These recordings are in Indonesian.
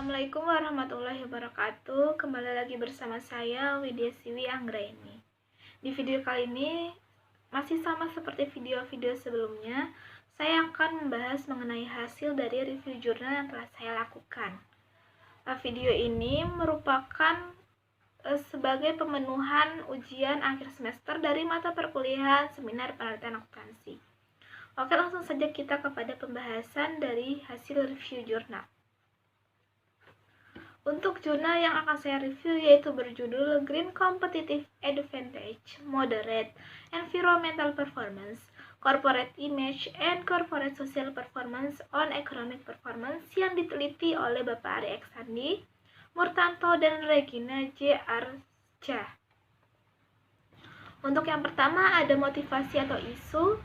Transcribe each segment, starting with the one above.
Assalamualaikum warahmatullahi wabarakatuh. Kembali lagi bersama saya Widya Siwi Anggraini. Di video kali ini masih sama seperti video-video sebelumnya, saya akan membahas mengenai hasil dari review jurnal yang telah saya lakukan. Video ini merupakan sebagai pemenuhan ujian akhir semester dari mata perkuliahan Seminar Penelitian Akuntansi. Oke, langsung saja kita kepada pembahasan dari hasil review jurnal. Untuk jurnal yang akan saya review yaitu berjudul Green Competitive Advantage, Moderate Environmental Performance, Corporate Image, and Corporate Social Performance on Economic Performance yang diteliti oleh Bapak Ari Eksandi, Murtanto, dan Regina J. Arca. Untuk yang pertama ada motivasi atau isu,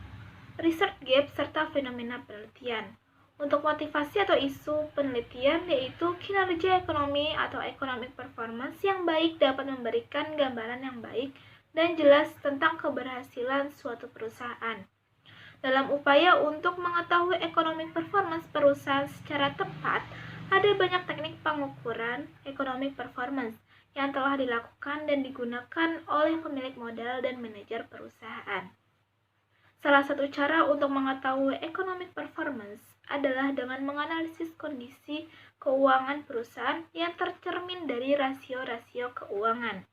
research gap, serta fenomena penelitian. Untuk motivasi atau isu penelitian yaitu kinerja ekonomi atau economic performance yang baik dapat memberikan gambaran yang baik dan jelas tentang keberhasilan suatu perusahaan. Dalam upaya untuk mengetahui economic performance perusahaan secara tepat, ada banyak teknik pengukuran economic performance yang telah dilakukan dan digunakan oleh pemilik modal dan manajer perusahaan. Salah satu cara untuk mengetahui economic performance adalah dengan menganalisis kondisi keuangan perusahaan yang tercermin dari rasio-rasio keuangan.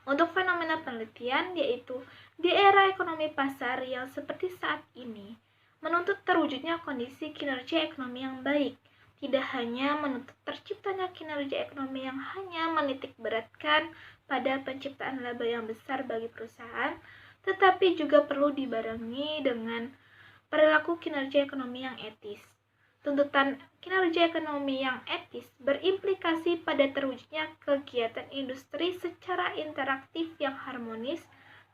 Untuk fenomena penelitian yaitu di era ekonomi pasar yang seperti saat ini, menuntut terwujudnya kondisi kinerja ekonomi yang baik, tidak hanya menuntut terciptanya kinerja ekonomi yang hanya menitik beratkan pada penciptaan laba yang besar bagi perusahaan, tetapi juga perlu dibarengi dengan perilaku kinerja ekonomi yang etis. Tuntutan kinerja ekonomi yang etis berimplikasi pada terwujudnya kegiatan industri secara interaktif yang harmonis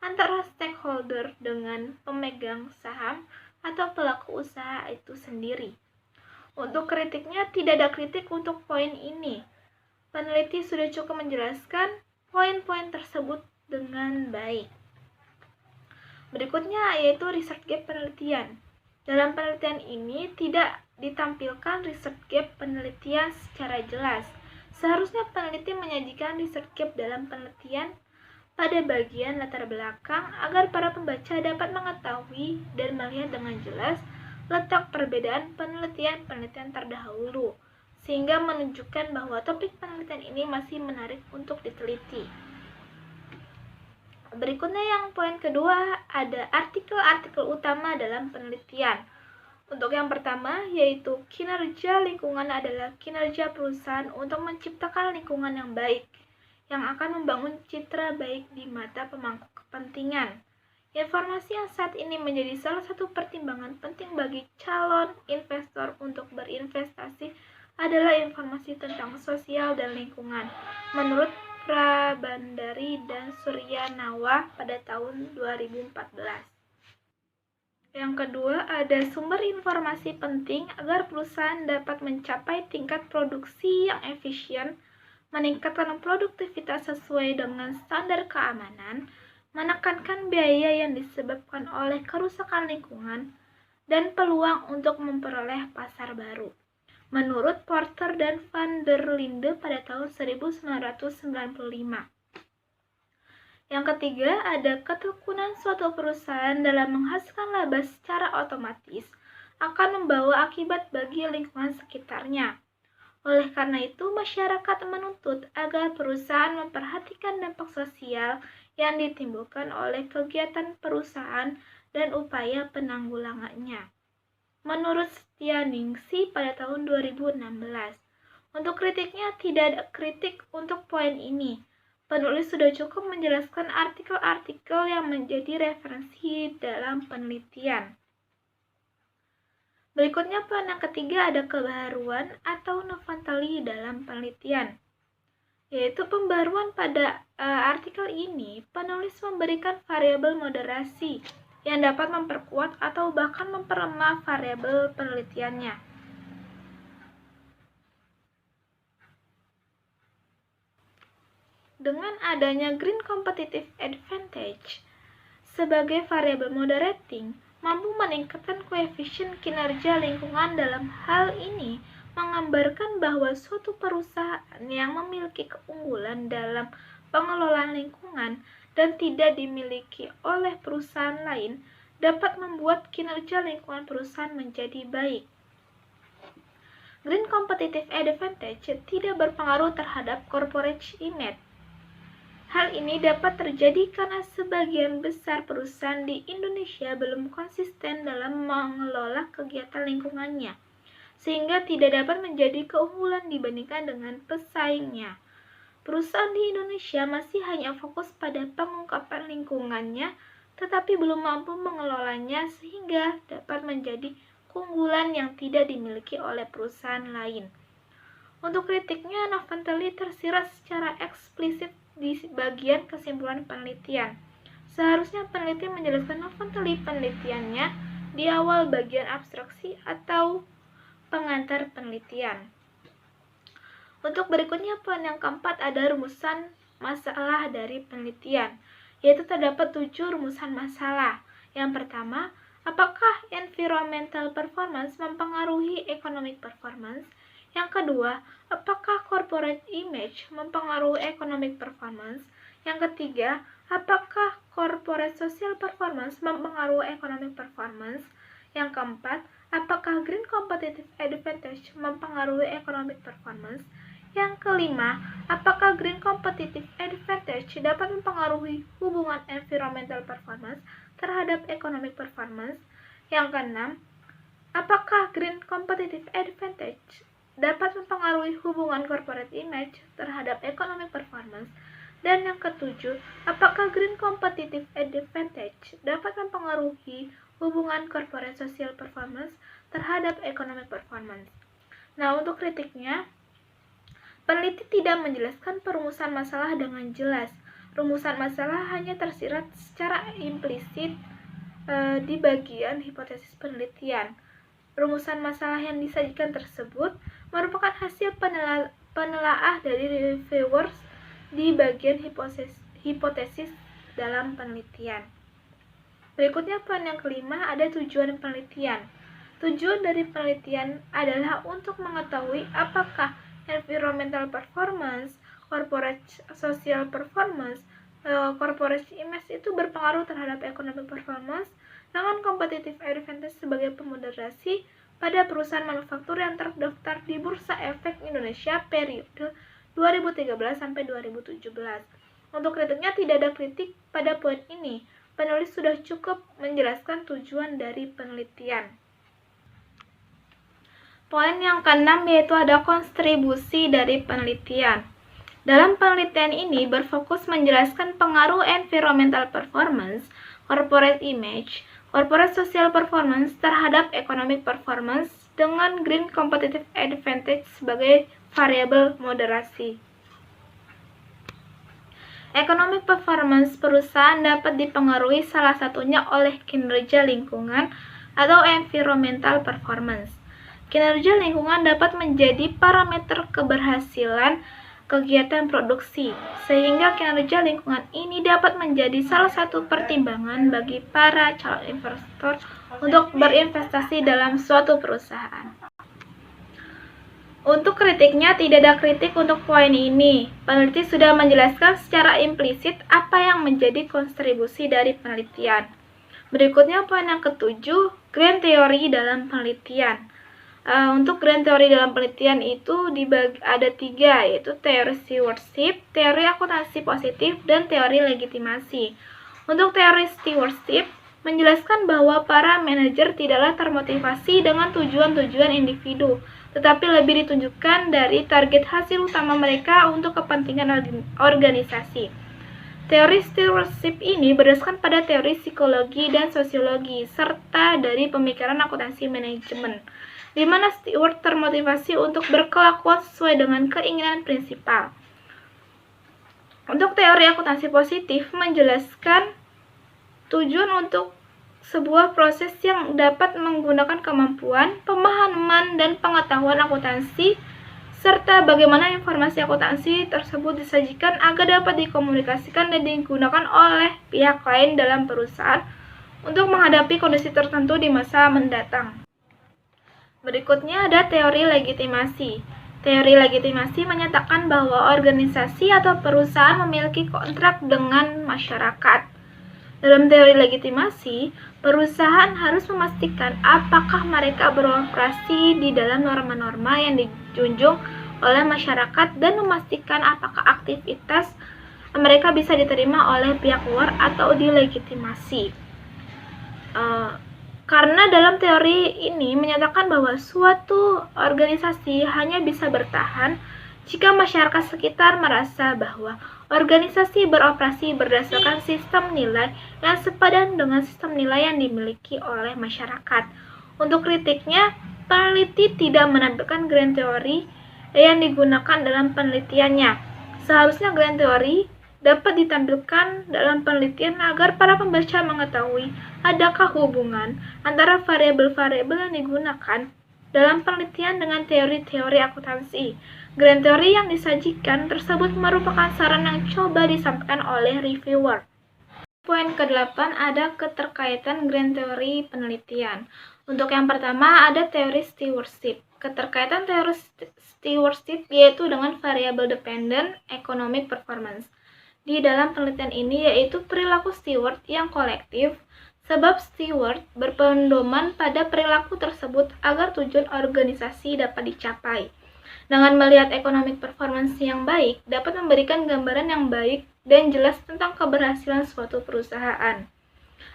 antara stakeholder dengan pemegang saham atau pelaku usaha itu sendiri. Untuk kritiknya, tidak ada kritik untuk poin ini. Peneliti sudah cukup menjelaskan poin-poin tersebut dengan baik. Berikutnya yaitu research gap penelitian. Dalam penelitian ini tidak ditampilkan research gap penelitian secara jelas. Seharusnya peneliti menyajikan research gap dalam penelitian pada bagian latar belakang agar para pembaca dapat mengetahui dan melihat dengan jelas letak perbedaan penelitian-penelitian terdahulu, sehingga menunjukkan bahwa topik penelitian ini masih menarik untuk diteliti. Berikutnya yang poin kedua ada artikel-artikel utama dalam penelitian. Untuk yang pertama yaitu kinerja lingkungan adalah kinerja perusahaan untuk menciptakan lingkungan yang baik yang akan membangun citra baik di mata pemangku kepentingan. Informasi yang saat ini menjadi salah satu pertimbangan penting bagi calon investor untuk berinvestasi adalah informasi tentang sosial dan lingkungan. Menurut Prabandari dan Suryanawa pada tahun 2014. Yang kedua, ada sumber informasi penting agar perusahaan dapat mencapai tingkat produksi yang efisien, meningkatkan produktivitas sesuai dengan standar keamanan, menekankan biaya yang disebabkan oleh kerusakan lingkungan, dan peluang untuk memperoleh pasar baru. Menurut Porter dan Van der Linde pada tahun 1995. Yang ketiga, ada ketekunan suatu perusahaan dalam menghasilkan laba secara otomatis akan membawa akibat bagi lingkungan sekitarnya. Oleh karena itu, masyarakat menuntut agar perusahaan memperhatikan dampak sosial yang ditimbulkan oleh kegiatan perusahaan dan upaya penanggulangannya. Menurut Setianingsih pada tahun 2016. Untuk kritiknya tidak ada kritik untuk poin ini. Penulis sudah cukup menjelaskan artikel-artikel yang menjadi referensi dalam penelitian. Berikutnya poin yang ketiga ada kebaruan atau novelty dalam penelitian. Yaitu pembaruan pada artikel ini, penulis memberikan variabel moderasi yang dapat memperkuat atau bahkan memperlemah variabel penelitiannya. Dengan adanya Green Competitive Advantage sebagai variabel moderating, mampu meningkatkan koefisien kinerja lingkungan. Dalam hal ini, menggambarkan bahwa suatu perusahaan yang memiliki keunggulan dalam pengelolaan lingkungan dan tidak dimiliki oleh perusahaan lain dapat membuat kinerja lingkungan perusahaan menjadi baik. Green competitive advantage tidak berpengaruh terhadap corporate image. Hal ini dapat terjadi karena sebagian besar perusahaan di Indonesia belum konsisten dalam mengelola kegiatan lingkungannya, sehingga tidak dapat menjadi keunggulan dibandingkan dengan pesaingnya. Perusahaan di Indonesia masih hanya fokus pada pengungkapan lingkungannya, tetapi belum mampu mengelolanya sehingga dapat menjadi keunggulan yang tidak dimiliki oleh perusahaan lain. Untuk kritiknya, Novanteli tersirat secara eksplisit di bagian kesimpulan penelitian. Seharusnya peneliti menjelaskan Novanteli penelitiannya di awal bagian abstraksi atau pengantar penelitian. Untuk berikutnya, poin yang keempat ada rumusan masalah dari penelitian, yaitu terdapat 7 rumusan masalah. Yang pertama, apakah environmental performance mempengaruhi economic performance? Yang kedua, apakah corporate image mempengaruhi economic performance? Yang ketiga, apakah corporate social performance mempengaruhi economic performance? Yang keempat, apakah green competitive advantage mempengaruhi economic performance? Yang kelima, apakah green competitive advantage dapat mempengaruhi hubungan environmental performance terhadap economic performance? Yang keenam, apakah green competitive advantage dapat mempengaruhi hubungan corporate image terhadap economic performance? Dan yang ketujuh, apakah green competitive advantage dapat mempengaruhi hubungan corporate social performance terhadap economic performance? Nah, untuk kritiknya, peneliti tidak menjelaskan perumusan masalah dengan jelas. Rumusan masalah hanya tersirat secara implisit di bagian hipotesis penelitian. Rumusan masalah yang disajikan tersebut merupakan hasil penelaah dari reviewers di bagian hipotesis dalam penelitian. Berikutnya, poin yang kelima ada tujuan penelitian. Tujuan dari penelitian adalah untuk mengetahui apakah environmental performance, corporate social performance, corporate image itu berpengaruh terhadap economic performance dengan competitive advantage sebagai pemoderasi pada perusahaan manufaktur yang terdaftar di Bursa Efek Indonesia periode 2013 sampai 2017. Untuk kritiknya tidak ada kritik pada poin ini. Penulis sudah cukup menjelaskan tujuan dari penelitian. Poin yang keenam yaitu ada kontribusi dari penelitian. Dalam penelitian ini berfokus menjelaskan pengaruh environmental performance, corporate image, corporate social performance terhadap economic performance dengan green competitive advantage sebagai variabel moderasi. Economic performance perusahaan dapat dipengaruhi salah satunya oleh kinerja lingkungan atau environmental performance. Kinerja lingkungan dapat menjadi parameter keberhasilan kegiatan produksi, sehingga kinerja lingkungan ini dapat menjadi salah satu pertimbangan bagi para calon investor untuk berinvestasi dalam suatu perusahaan. Untuk kritiknya, tidak ada kritik untuk poin ini. Peneliti sudah menjelaskan secara implisit apa yang menjadi kontribusi dari penelitian. Berikutnya poin yang ketujuh, grand teori dalam penelitian. Untuk grand teori dalam penelitian itu ada 3, yaitu teori stewardship, teori akuntansi positif, dan teori legitimasi. Untuk teori stewardship, menjelaskan bahwa para manajer tidaklah termotivasi dengan tujuan-tujuan individu, tetapi lebih ditunjukkan dari target hasil utama mereka untuk kepentingan organisasi. Teori stewardship ini berdasarkan pada teori psikologi dan sosiologi, serta dari pemikiran akuntansi manajemen, di mana steward termotivasi untuk berkelakuan sesuai dengan keinginan prinsipal. Untuk teori akuntansi positif menjelaskan tujuan untuk sebuah proses yang dapat menggunakan kemampuan, pemahaman, dan pengetahuan akuntansi, serta bagaimana informasi akuntansi tersebut disajikan agar dapat dikomunikasikan dan digunakan oleh pihak lain dalam perusahaan untuk menghadapi kondisi tertentu di masa mendatang. Berikutnya ada teori legitimasi. Teori legitimasi menyatakan bahwa organisasi atau perusahaan memiliki kontrak dengan masyarakat. Dalam teori legitimasi, perusahaan harus memastikan apakah mereka beroperasi di dalam norma-norma yang dijunjung oleh masyarakat dan memastikan apakah aktivitas mereka bisa diterima oleh pihak luar atau dilegitimasi. Karena dalam teori ini menyatakan bahwa suatu organisasi hanya bisa bertahan jika masyarakat sekitar merasa bahwa organisasi beroperasi berdasarkan sistem nilai yang sepadan dengan sistem nilai yang dimiliki oleh masyarakat. Untuk kritiknya, peneliti tidak menampilkan grand teori yang digunakan dalam penelitiannya. Seharusnya grand teori dapat ditampilkan dalam penelitian agar para pembaca mengetahui adakah hubungan antara variabel-variabel yang digunakan dalam penelitian dengan teori-teori akuntansi. Grand teori yang disajikan tersebut merupakan saran yang coba disampaikan oleh reviewer. Poin ke-8 ada keterkaitan grand teori penelitian. Untuk yang pertama ada teori stewardship. Keterkaitan teori stewardship yaitu dengan variabel dependent economic performance. Di dalam penelitian ini yaitu perilaku steward yang kolektif, sebab steward berpedoman pada perilaku tersebut agar tujuan organisasi dapat dicapai. Dengan melihat economic performance yang baik, dapat memberikan gambaran yang baik dan jelas tentang keberhasilan suatu perusahaan.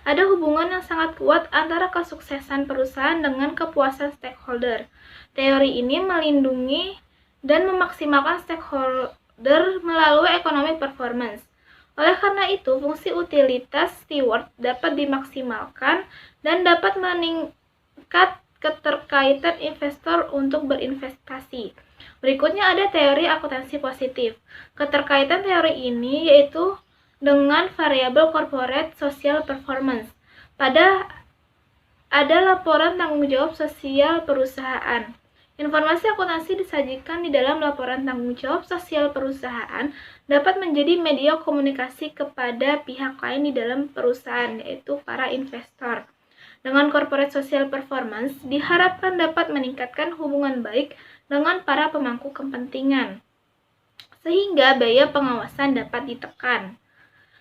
Ada hubungan yang sangat kuat antara kesuksesan perusahaan dengan kepuasan stakeholder. Teori ini melindungi dan memaksimalkan stakeholder melalui economic performance. Oleh karena itu, fungsi utilitas steward dapat dimaksimalkan dan dapat meningkat keterkaitan investor untuk berinvestasi. Berikutnya ada teori akuntansi positif. Keterkaitan teori ini yaitu dengan variabel corporate social performance. Ada laporan tanggung jawab sosial perusahaan. Informasi akuntansi disajikan di dalam laporan tanggung jawab sosial perusahaan dapat menjadi media komunikasi kepada pihak lain di dalam perusahaan, yaitu para investor. Dengan corporate social performance, diharapkan dapat meningkatkan hubungan baik dengan para pemangku kepentingan, sehingga biaya pengawasan dapat ditekan.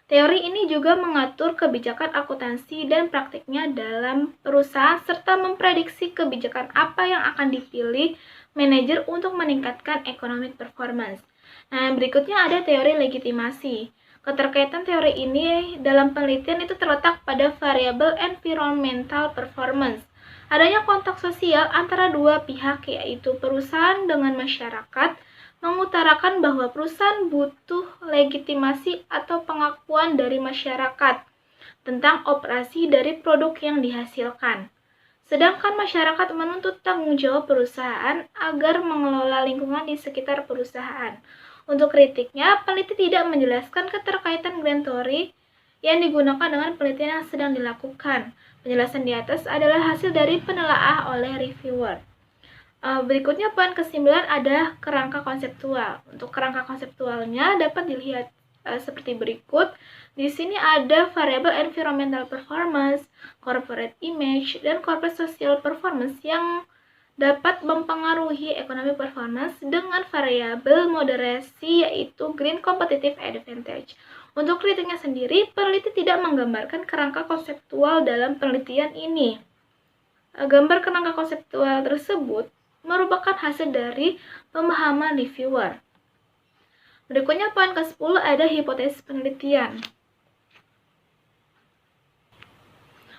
Teori ini juga mengatur kebijakan akuntansi dan praktiknya dalam perusahaan serta memprediksi kebijakan apa yang akan dipilih manajer untuk meningkatkan economic performance. Nah, berikutnya ada teori legitimasi. Keterkaitan teori ini dalam penelitian itu terletak pada variabel environmental performance. Adanya kontak sosial antara dua pihak yaitu perusahaan dengan masyarakat mengutarakan bahwa perusahaan butuh legitimasi atau pengakuan dari masyarakat tentang operasi dari produk yang dihasilkan. Sedangkan masyarakat menuntut tanggung jawab perusahaan agar mengelola lingkungan di sekitar perusahaan. Untuk kritiknya, peneliti tidak menjelaskan keterkaitan grand teori yang digunakan dengan penelitian yang sedang dilakukan. Penjelasan di atas adalah hasil dari penelaah oleh reviewer. Berikutnya poin ke-9 ada kerangka konseptual. Untuk kerangka konseptualnya dapat dilihat seperti berikut. Di sini ada variabel environmental performance, corporate image, dan corporate social performance yang dapat mempengaruhi economic performance dengan variabel moderasi yaitu green competitive advantage. Untuk kritiknya sendiri, peneliti tidak menggambarkan kerangka konseptual dalam penelitian ini. Gambar kerangka konseptual tersebut merupakan hasil dari pemahaman reviewer. Berikutnya poin ke-10 ada hipotesis penelitian.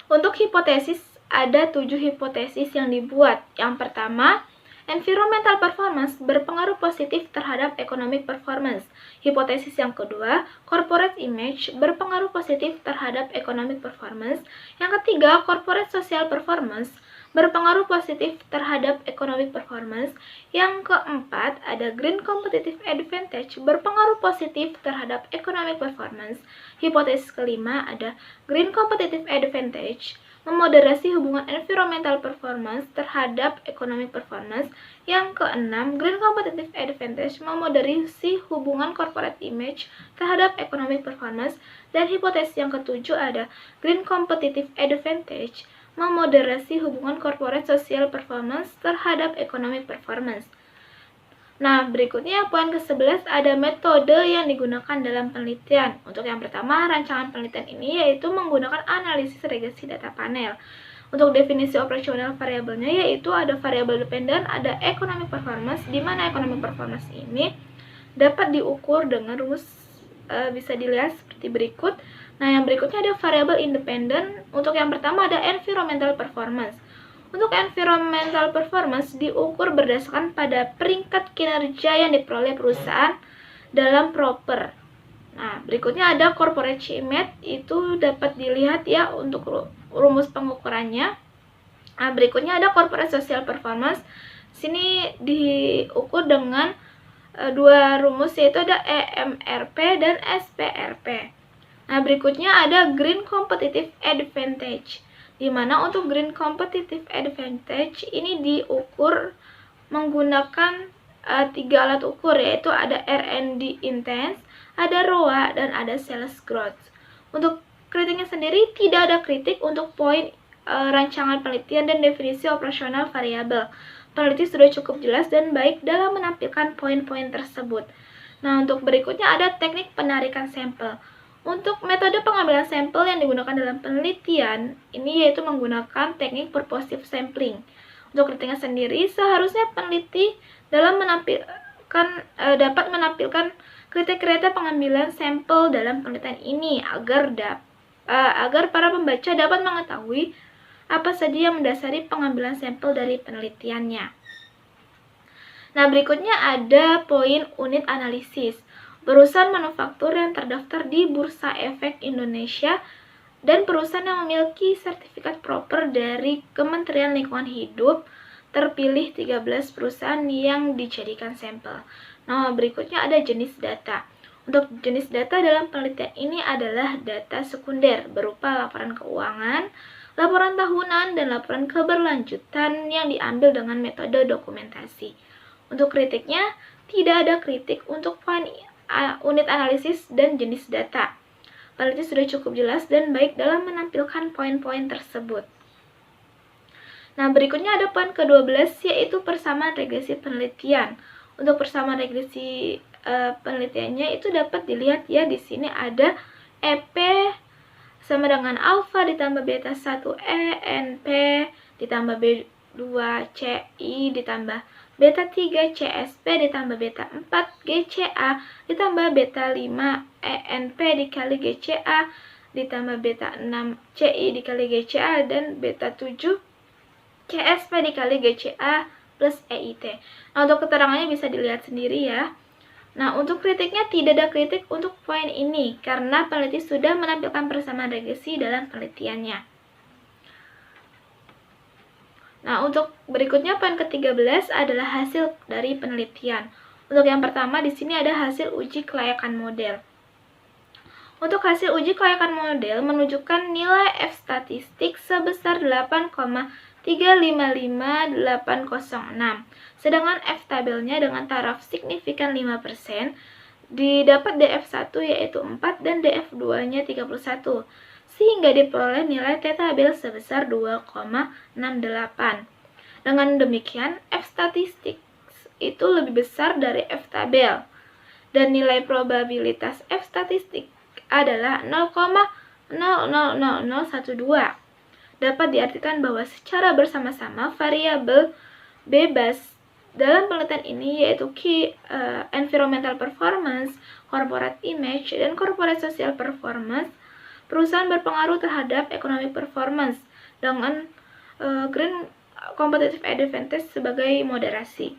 Untuk hipotesis ada 7 hipotesis yang dibuat. Yang pertama, environmental performance berpengaruh positif terhadap economic performance. Hipotesis yang kedua, corporate image berpengaruh positif terhadap economic performance. Yang ketiga, corporate social performance berpengaruh positif terhadap economic performance. Yang keempat, ada green competitive advantage berpengaruh positif terhadap economic performance. Hipotesis kelima ada green competitive advantage memoderasi hubungan environmental performance terhadap economic performance. Yang keenam, green competitive advantage memoderasi hubungan corporate image terhadap economic performance. Dan hipotesis yang ketujuh ada green competitive advantage memoderasi hubungan corporate social performance terhadap economic performance. Nah, berikutnya poin ke-11 ada metode yang digunakan dalam penelitian. Untuk yang pertama, rancangan penelitian ini yaitu menggunakan analisis regresi data panel. Untuk definisi operasional variabelnya yaitu ada variabel dependen, ada economic performance, di mana economic performance ini dapat diukur dengan rumus bisa dilihat seperti berikut. Nah, yang berikutnya ada variabel independen. Untuk yang pertama ada environmental performance. Untuk environmental performance diukur berdasarkan pada peringkat kinerja yang diperoleh perusahaan dalam proper. Nah, berikutnya ada corporate climate, itu dapat dilihat ya untuk rumus pengukurannya. Nah, berikutnya ada corporate social performance. Sini diukur dengan dua rumus yaitu ada EMRP dan SPRP. Nah, berikutnya ada green competitive advantage, di mana untuk green competitive advantage ini diukur menggunakan 3 alat ukur, yaitu ada R&D intense, ada ROA, dan ada sales growth. Untuk kritiknya sendiri tidak ada kritik untuk poin rancangan penelitian dan definisi operasional variabel. Peneliti sudah cukup jelas dan baik dalam menampilkan poin-poin tersebut. Nah, untuk berikutnya ada teknik penarikan sampel. Untuk metode pengambilan sampel yang digunakan dalam penelitian ini yaitu menggunakan teknik purposive sampling. Untuk kritiknya sendiri, seharusnya peneliti dalam dapat menampilkan kriteria pengambilan sampel dalam penelitian ini agar para pembaca dapat mengetahui apa saja yang mendasari pengambilan sampel dari penelitiannya. Nah, berikutnya ada poin unit analisis. Perusahaan manufaktur yang terdaftar di Bursa Efek Indonesia dan perusahaan yang memiliki sertifikat proper dari Kementerian Lingkungan Hidup terpilih 13 perusahaan yang dijadikan sampel. Nah, berikutnya ada jenis data. Untuk jenis data dalam penelitian ini adalah data sekunder berupa laporan keuangan, laporan tahunan, dan laporan keberlanjutan yang diambil dengan metode dokumentasi. Untuk kritiknya, tidak ada kritik untuk poin unit analisis dan jenis data. Peneliti sudah cukup jelas dan baik dalam menampilkan poin-poin tersebut. Nah, berikutnya ada poin ke-12 yaitu persamaan regresi penelitian. Untuk persamaan regresi penelitiannya itu dapat dilihat ya, di sini ada EP sama dengan alfa ditambah beta 1E NP ditambah B2CI ditambah beta 3 CSP ditambah beta 4 GCA ditambah beta 5 ENP dikali GCA ditambah beta 6 CI dikali GCA dan beta 7 CSP dikali GCA plus EIT. Nah, untuk keterangannya bisa dilihat sendiri ya. Nah, untuk kritiknya tidak ada kritik untuk poin ini karena peneliti sudah menampilkan persamaan regresi dalam penelitiannya. Nah, untuk berikutnya poin ke-13 adalah hasil dari penelitian. Untuk yang pertama di sini ada hasil uji kelayakan model. Untuk hasil uji kelayakan model menunjukkan nilai F statistik sebesar 8,355806. Sedangkan F tabelnya dengan taraf signifikan 5% didapat DF1 yaitu 4 dan DF2-nya 31. Sehingga diperoleh nilai T tabel sebesar 2,68. Dengan demikian, F statistik itu lebih besar dari F tabel. Dan nilai probabilitas F statistik adalah 0,000012. Dapat diartikan bahwa secara bersama-sama variabel bebas dalam penelitian ini yaitu key environmental performance, corporate image, dan corporate social performance perusahaan berpengaruh terhadap economic performance dengan green competitive advantage sebagai moderasi.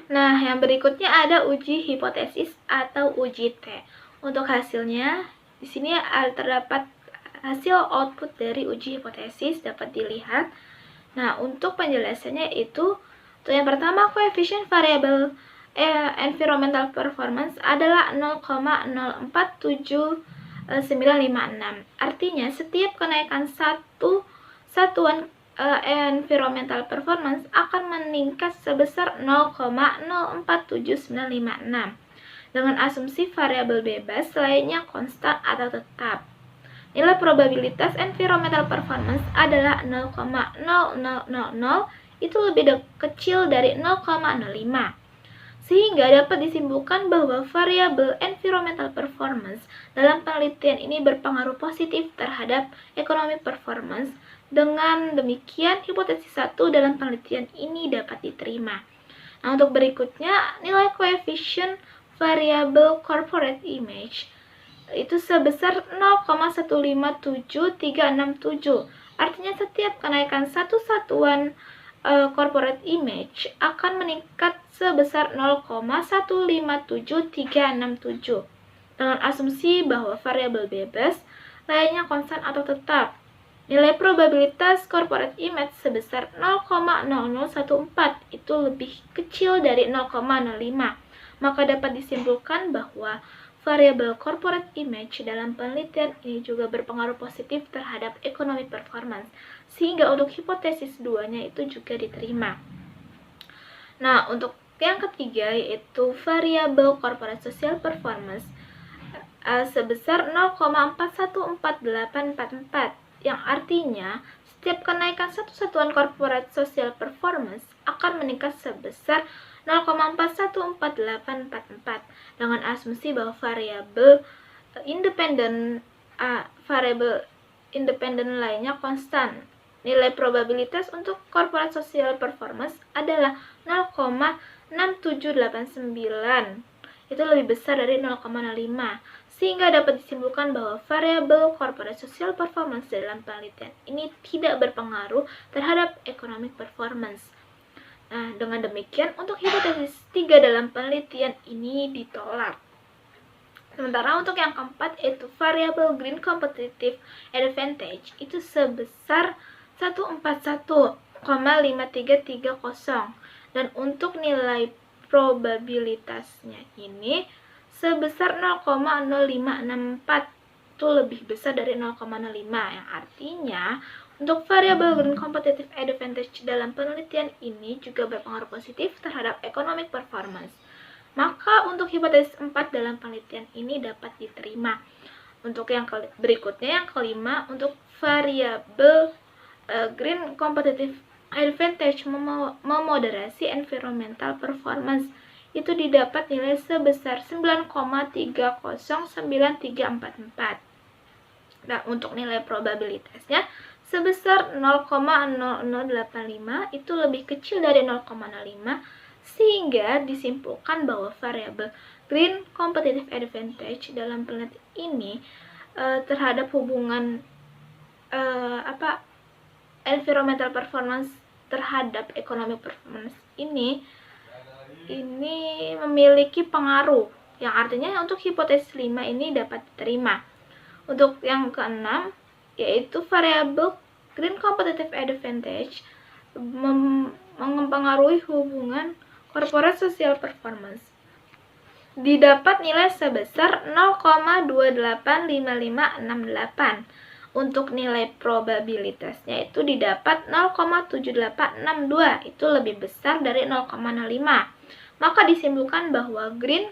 Nah, yang berikutnya ada uji hipotesis atau uji T. Untuk hasilnya, di sini terdapat hasil output dari uji hipotesis dapat dilihat. Nah, untuk penjelasannya itu, untuk yang pertama, koefisien variabel environmental performance adalah 0,047956. Artinya setiap kenaikan satuan environmental performance akan meningkat sebesar 0,047956 dengan asumsi variabel bebas lainnya konstan atau tetap. nilai probabilitas environmental performance adalah 0,0000 itu lebih kecil dari 0,05. Sehingga dapat disimpulkan bahwa variabel environmental performance dalam penelitian ini berpengaruh positif terhadap economic performance. Dengan demikian, hipotesis 1 dalam penelitian ini dapat diterima. Nah, untuk berikutnya, nilai koefisien variabel corporate image itu sebesar 0,157367. Artinya setiap kenaikan satu satuan corporate image akan meningkat sebesar 0,157367 dengan asumsi bahwa variabel bebas lainnya konstan atau tetap. Nilai probabilitas corporate image sebesar 0,0014 itu lebih kecil dari 0,05. Maka dapat disimpulkan bahwa variabel corporate image dalam penelitian ini juga berpengaruh positif terhadap economic performance, sehingga untuk hipotesis 2-nya itu juga diterima. Nah, untuk yang ketiga yaitu variabel corporate social performance sebesar 0,414844, yang artinya setiap kenaikan satu satuan corporate social performance akan meningkat sebesar 0,414844 dengan asumsi bahwa variabel independen lainnya konstan. Nilai probabilitas untuk corporate social performance adalah 0,6789. Itu lebih besar dari 0,05. Sehingga dapat disimpulkan bahwa variabel corporate social performance dalam penelitian ini tidak berpengaruh terhadap economic performance. Nah, dengan demikian untuk hipotesis 3 dalam penelitian ini ditolak. Sementara untuk yang keempat yaitu variabel green competitive advantage itu sebesar 141,5330 dan untuk nilai probabilitasnya ini sebesar 0,0564, itu lebih besar dari 0,05, yang artinya untuk variabel green competitive advantage dalam penelitian ini juga berpengaruh positif terhadap economic performance. Maka untuk hipotesis 4 dalam penelitian ini dapat diterima. Untuk yang berikutnya, yang kelima, untuk variabel green competitive advantage memoderasi environmental performance itu didapat nilai sebesar 9,309344. Nah, untuk nilai probabilitasnya sebesar 0,0085 itu lebih kecil dari 0,05, sehingga disimpulkan bahwa variabel green competitive advantage dalam penelitian ini terhadap hubungan environmental performance terhadap economic performance ini memiliki pengaruh, yang artinya untuk hipotesis 5 ini dapat diterima. Untuk yang keenam yaitu variabel green competitive advantage mempengaruhi hubungan corporate social performance. Didapat nilai sebesar 0,285568. Untuk nilai probabilitasnya itu didapat 0,7862, itu lebih besar dari 0,05. Maka disimpulkan bahwa green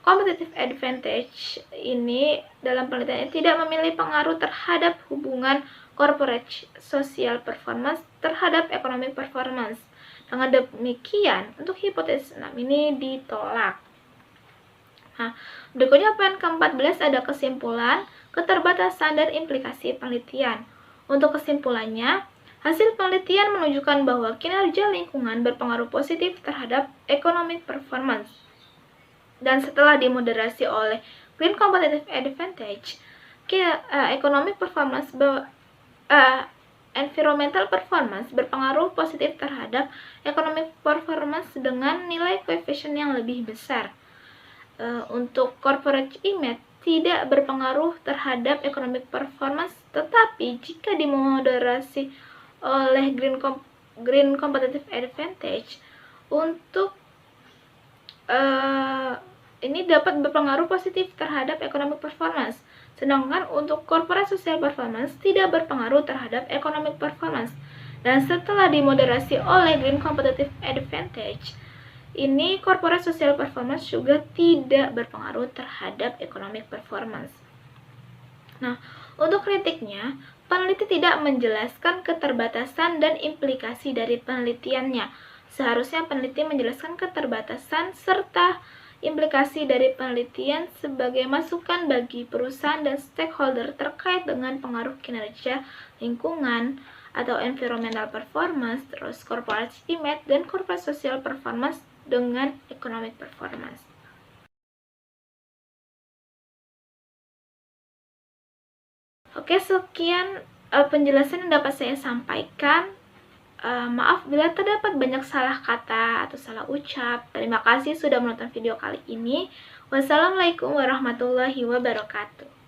competitive advantage ini dalam penelitian tidak memiliki pengaruh terhadap hubungan corporate social performance terhadap economic performance. Dengan demikian, untuk hipotesis 6 ini ditolak. Nah, berikutnya poin ke-14 ada kesimpulan, keterbatasan, dan implikasi penelitian. Untuk kesimpulannya, hasil penelitian menunjukkan bahwa kinerja lingkungan berpengaruh positif terhadap economic performance. Dan setelah dimoderasi oleh green competitive advantage, economic performance environmental performance berpengaruh positif terhadap economic performance dengan nilai koefisien yang lebih besar. Untuk corporate image tidak berpengaruh terhadap economic performance, tetapi jika dimoderasi oleh green competitive advantage, untuk ini dapat berpengaruh positif terhadap economic performance. Sedangkan untuk corporate social performance tidak berpengaruh terhadap economic performance. Dan setelah dimoderasi oleh green competitive advantage, ini corporate social performance juga tidak berpengaruh terhadap economic performance. Nah, Untuk kritiknya, peneliti tidak menjelaskan keterbatasan dan implikasi dari penelitiannya. Seharusnya peneliti menjelaskan keterbatasan serta implikasi dari penelitian sebagai masukan bagi perusahaan dan stakeholder terkait dengan pengaruh kinerja lingkungan atau environmental performance, terus corporate estimate, dan corporate social performance dengan economic performance. Oke, sekian penjelasan yang dapat saya sampaikan. Maaf bila terdapat banyak salah kata atau salah ucap. Terima kasih sudah menonton video kali ini. Wassalamualaikum warahmatullahi wabarakatuh.